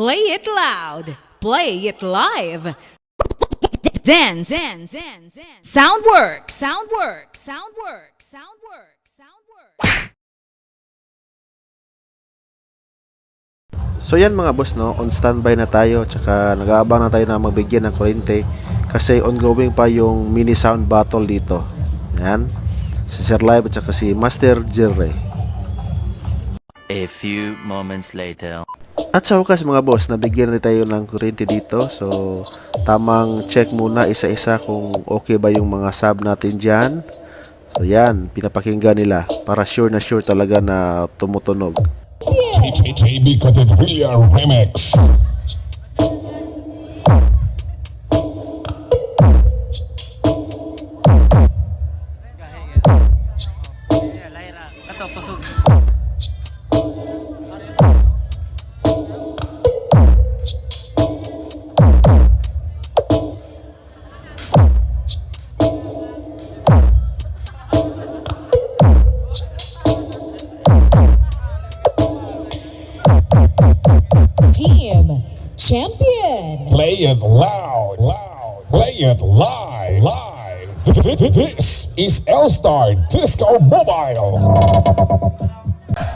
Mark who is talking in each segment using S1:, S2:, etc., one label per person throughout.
S1: Play it loud. Play it live. Dance. Soundworks.
S2: So yan mga boss, no, on standby na tayo, tsaka nag-aabang na tayo na magbigyan ng kuryente kasi ongoing pa yung mini sound battle dito. Yan, si Sir Live at tsaka si Master Jerry.
S3: A few moments later.
S2: At sa wakas mga boss, nabigyan rin tayo ng kuryente dito. So tamang check muna isa-isa kung okay ba yung mga sub natin dyan. So yan, pinapakinggan nila para sure talaga na tumutunog.
S4: EXPO Remix.
S5: Team champion.
S4: Play it loud. Play it live. This is ELSTAR Disco Mobile.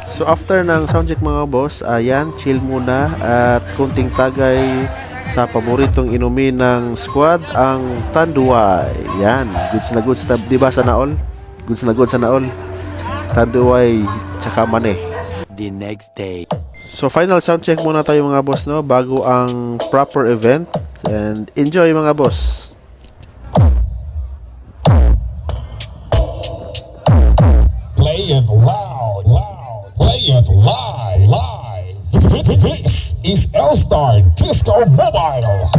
S2: So after ng soundcheck mga boss, ayan, chill muna at kunting tagay sa paboritong inumin ng squad, ang Tanduay. Yan, goods na, diba sana all? Goods na sana all. Tanduay, tsaka mane.
S3: The next day.
S2: So final sound check muna tayo mga boss, no, bago ang proper event, and enjoy mga boss.
S4: Play it loud. Play it live. This is ELSTAR Disco Mobile.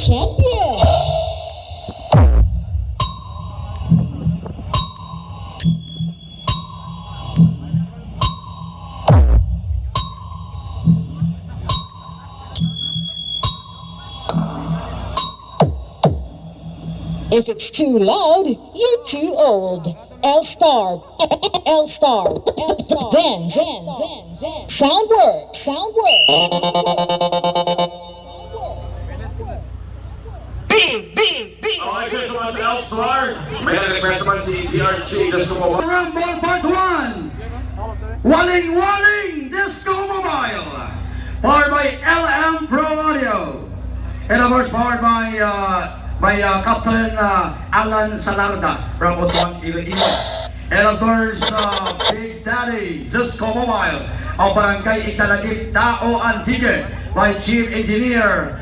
S5: Champion. If it's too loud, you're too old. ELSTAR. Dance. Soundworks.
S6: Okay, thank you so much, ELSTAR. May nag-request naman si DRG Disco Mobile.
S7: Rumble Part 1. Waling Disco Mobile. Powered by LM Pro Audio. And of course, powered by Captain Alan Salarda from Butuan, Iloilo. And of course, Big Daddy Disco Mobile of Barangay Italagit, Tao Antique by Chief Engineer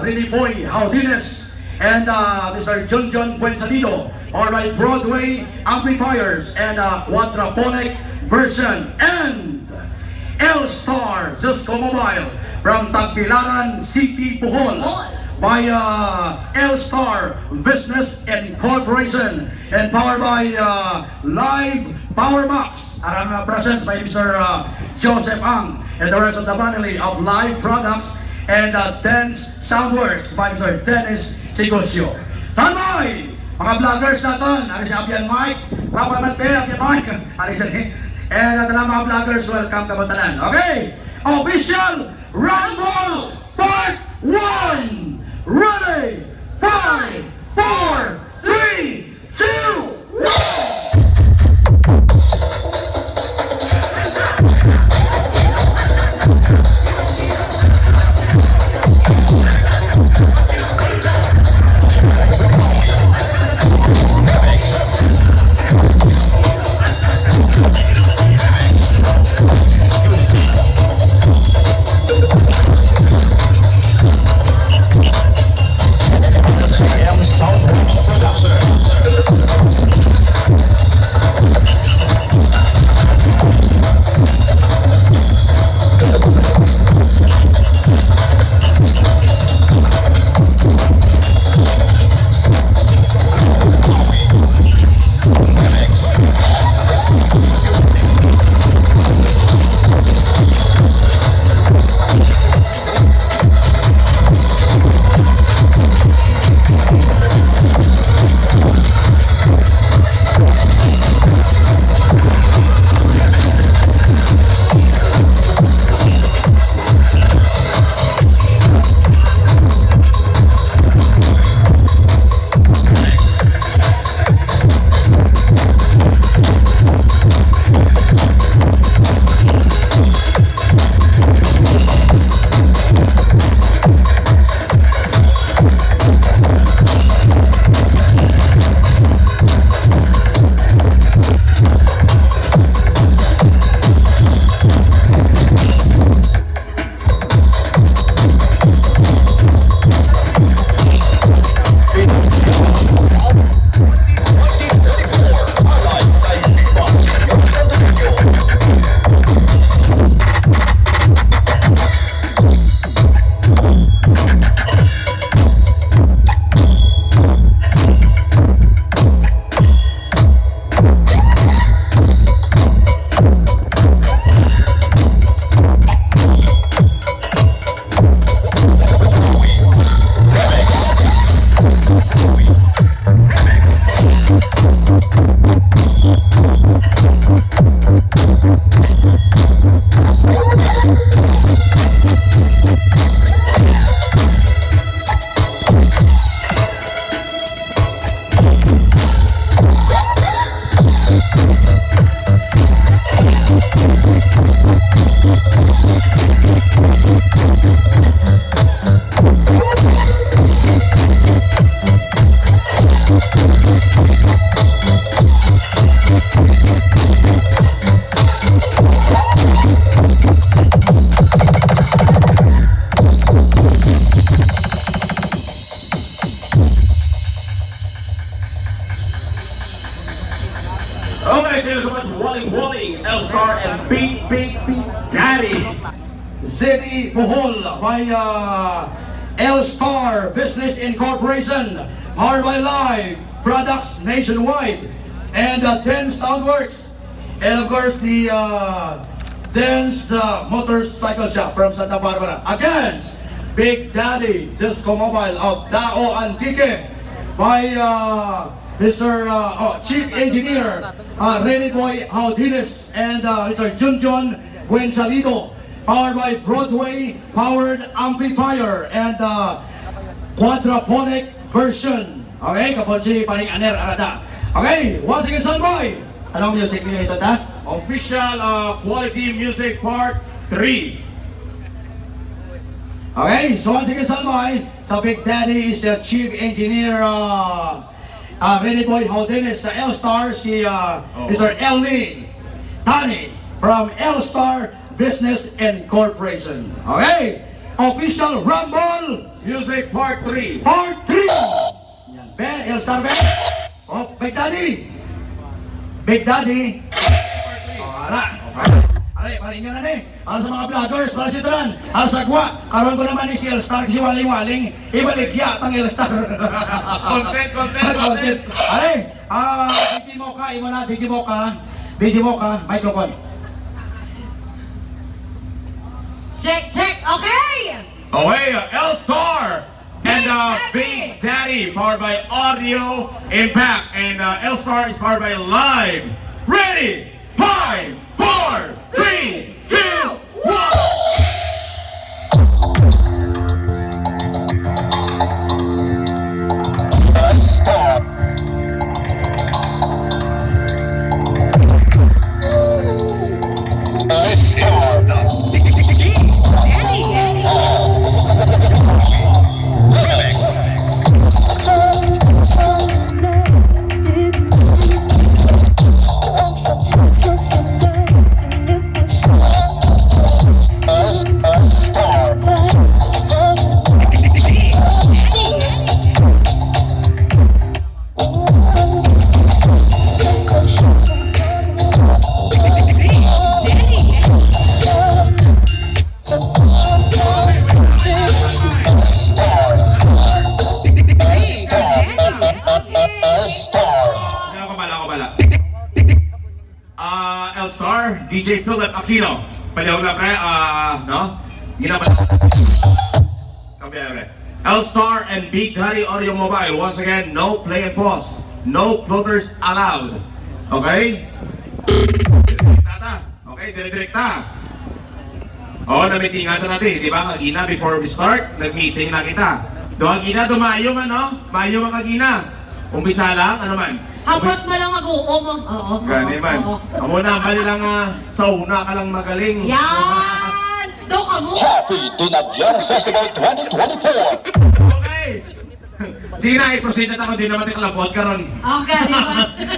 S7: Rini Boy Haudines and Mr. John Buensalido, or by Broadway Amplifiers and quadraphonic version, and ELSTAR Disco Mobile from Tagbilaran City, Bohol by ELSTAR Business and Corporation, and powered by Live Power Box, presents by Mr. Joseph Ang and the rest of the family of Live Products, and Dance Soundworks by Mr. Dennis Sigosio. Tanay! Mga vloggers natin, ano si Apian Mike, Papa Mate, Apian Mike, ano si and mga vloggers, welcome ka batanan. Okay, official Rumble Part 1! Ready! 5, 4, 3, 2, 1!
S4: Sound
S6: Okay, so so much Walling, ELSTAR, and Big Daddy.
S7: City Bohol by ELSTAR Business Incorporation, powered by Live Products Nationwide, and Dance Soundworks, and of course the Dance Motorcycle Shop from Santa Barbara. Against Big Daddy Disco Mobile of Dao Antique by Mr. Chief Engineer Rene Boy Audines and Mr. Junjun Buensalido, powered by Broadway Powered Amplifier and quadraphonic version. Okay, kapag si Paring Aner Arada. Okay, once again, standby. Anong music nila ito na?
S6: Official Quality Music Part 3.
S7: Okay, so once again, standby. So Big Daddy is the Chief Engineer Rene Boy Audines. Sa ELSTAR, si Mr. Elni Tani from ELSTAR Business Incorporation. Okay, official Rumble
S6: Music Part 3.
S7: Part 3. Yan, be, ELSTAR be. Oh, Big Daddy. Big Daddy. Oh, ara. Aray, parin nyo na ni. Para sa mga vloggers, para si Turan. Para sa gwa. Karoon ko naman ni si ELSTAR kasi waling-waling. Ibaligya pang ELSTAR. Content. Aray, Digimoka, imo na, Digimoka, microphone.
S8: Check, okay!
S6: Okay, ELSTAR and Big Daddy, powered by Audio Impact, and ELSTAR is powered by Live. Ready? 5, 4, 3, 2, 1. ELSTAR, DJ Philip Aquino. Palihog na pre, no? Ginawa. ELSTAR and Big Daddy Audio Mobile. Once again, no play and pause. No floaters allowed. Okay? Okay, direkta. Oo, namitingan na natin. Di ba, kagina, before we start, nag-meeting na kita. Kagina, dumayong ano? Mayong ang kagina. Umpisa lang, ano man?
S8: Hapos mo lang mag-uom. Oo.
S6: Gani man. Amo na, bali lang sa una ka lang magaling.
S8: Yan! Daw ka mo!
S4: Happy Dinagyang Festival 2024!
S6: Okay! Sige na, i-proceed na tayo. Di naman tayo kalabot ka ron.
S8: Okay.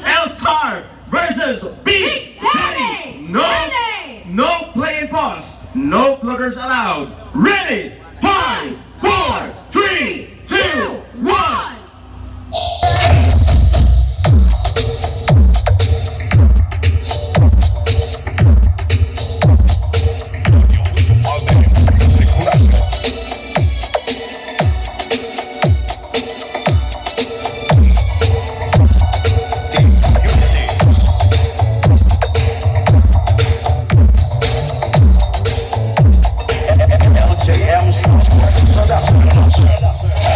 S6: ELSTAR versus Big Daddy! No play and pause. No floaters allowed. Ready? 5, 4, 3, 2, 1.
S4: LJM Production.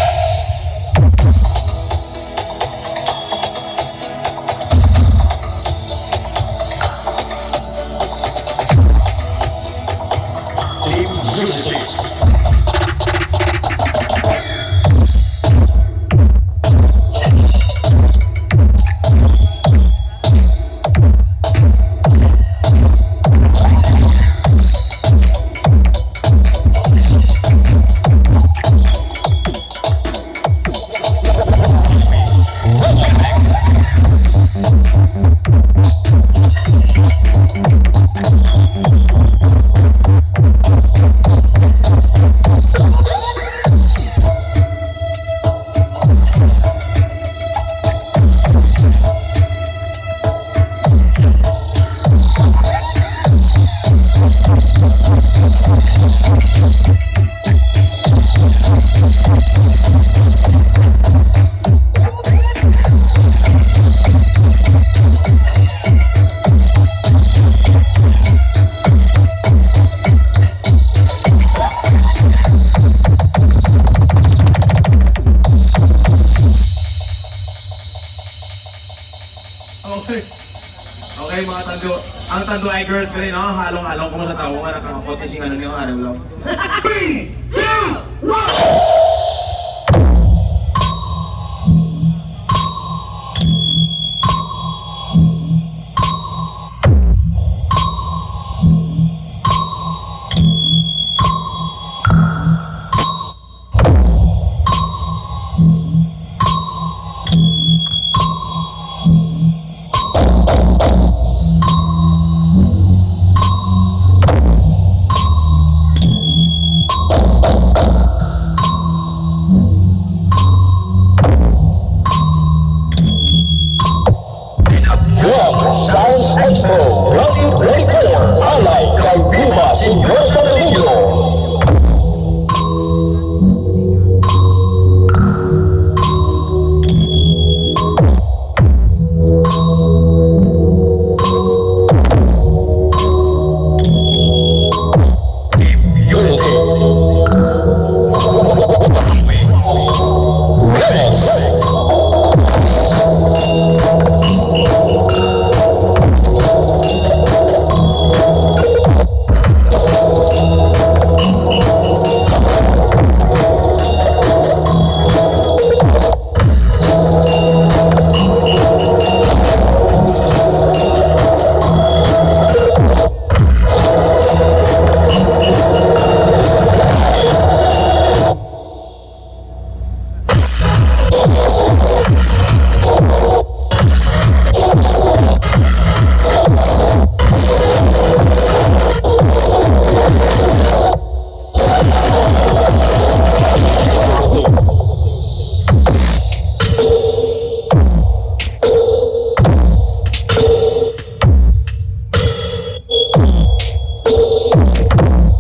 S6: Okay. Okay mga tando. Ang tando ay girls rin, no? Halong-halong ko sa tao nga nakakapot kasi ano yung araw lang. 3, 2, 1!
S4: Sounds Expo 2024 alay kay Viva Senyor Santo Niño.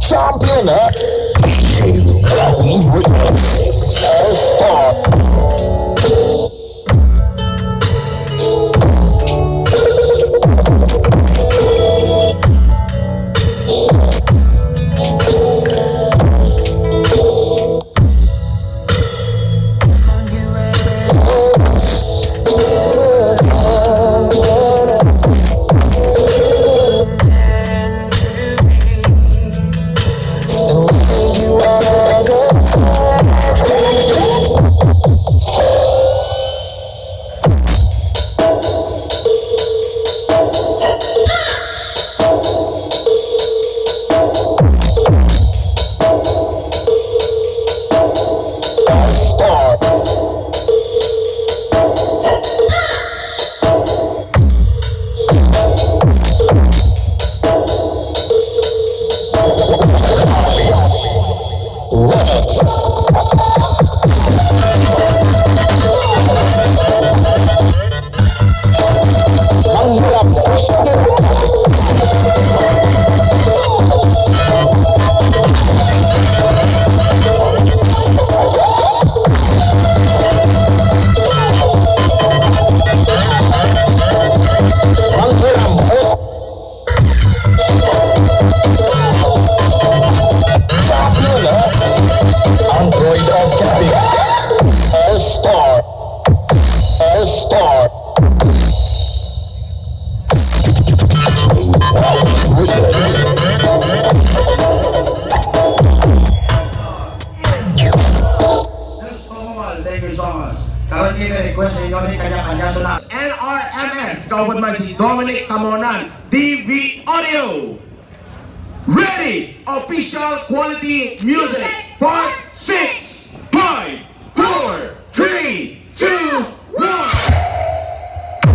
S4: Champion ELSTAR. ELSTAR.
S7: Thank you so much. Currently, may request sa inyo ni kanya-kanya sa
S6: LRMS, kaupad man si Dominic Tamonan, DV Audio. Ready! Official Quality Music, Part 6, 5, 4, 3, 2, 1.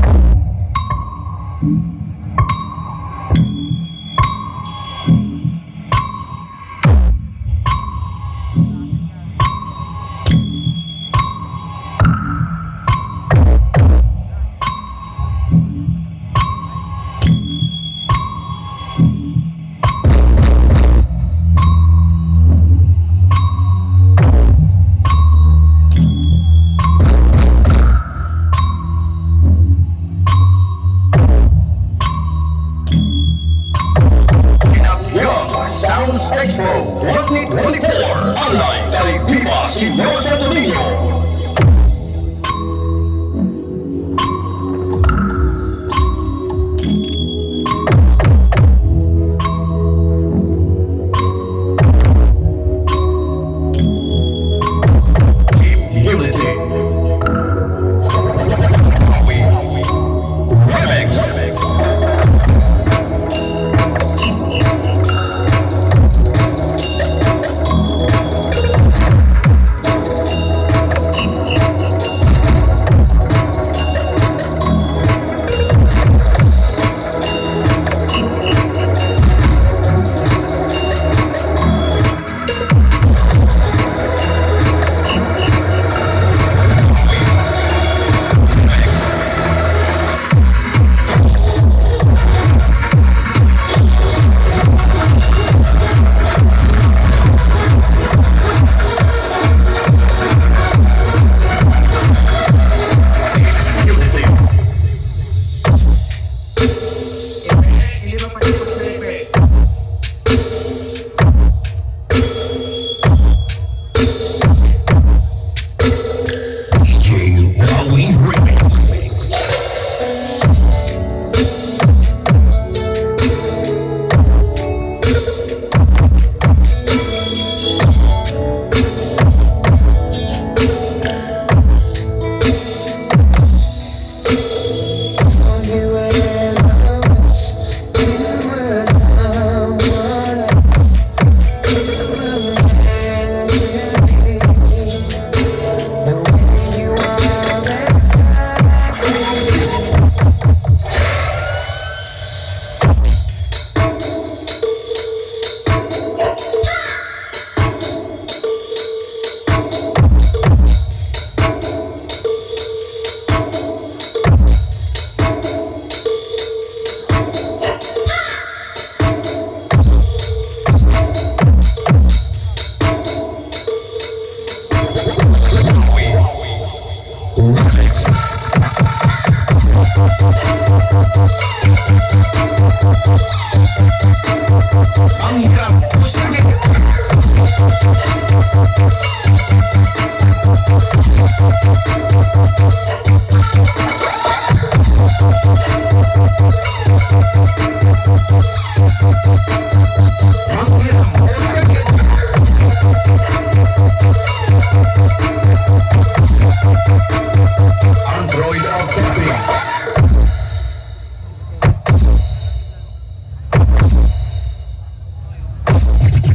S4: Android of Camping.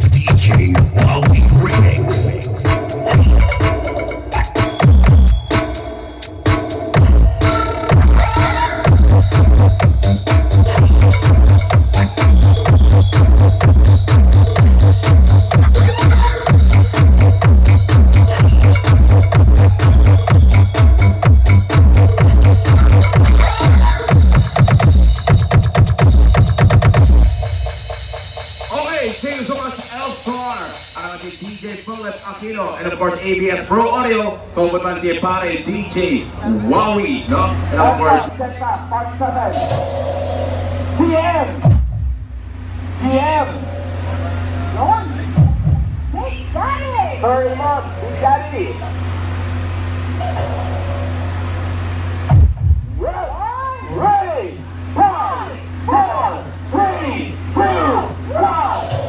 S4: DJ Wally Remix.
S6: Okay, thank you so much, ELSTAR, DJ Philip Aquino, and of course ABS Pro Audio, kung ba't si pare DJ Wowie, no? And of course,
S7: PM! PM! Very much, Big Daddy! Ready! 5, 4, 3, 2, 1!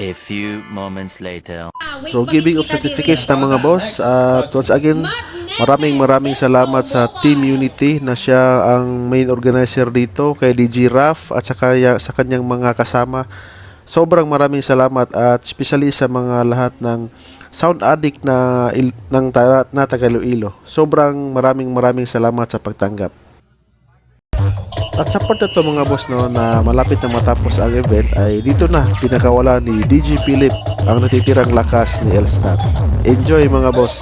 S3: A few moments later.
S2: So giving of certificates ng mga boss, at once again, maraming salamat sa Team Unity na siya ang main organizer dito, kay DJ Raf at sa kanyang mga kasama. Sobrang maraming salamat, at especially sa mga lahat ng sound addict na taga Iloilo. Sobrang maraming salamat sa pagtanggap. At support na to mga boss, no, na malapit na matapos ang event, ay dito na pinakawala ni DJ Philip ang natitirang lakas ni ELSTAR. Enjoy mga boss.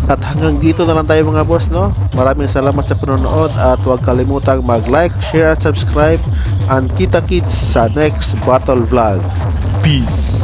S2: At hanggang dito na lang tayo mga boss, no? Maraming salamat sa panonood, at huwag kalimutang mag-like, share at subscribe, and kita-kits sa next battle vlog. Peace!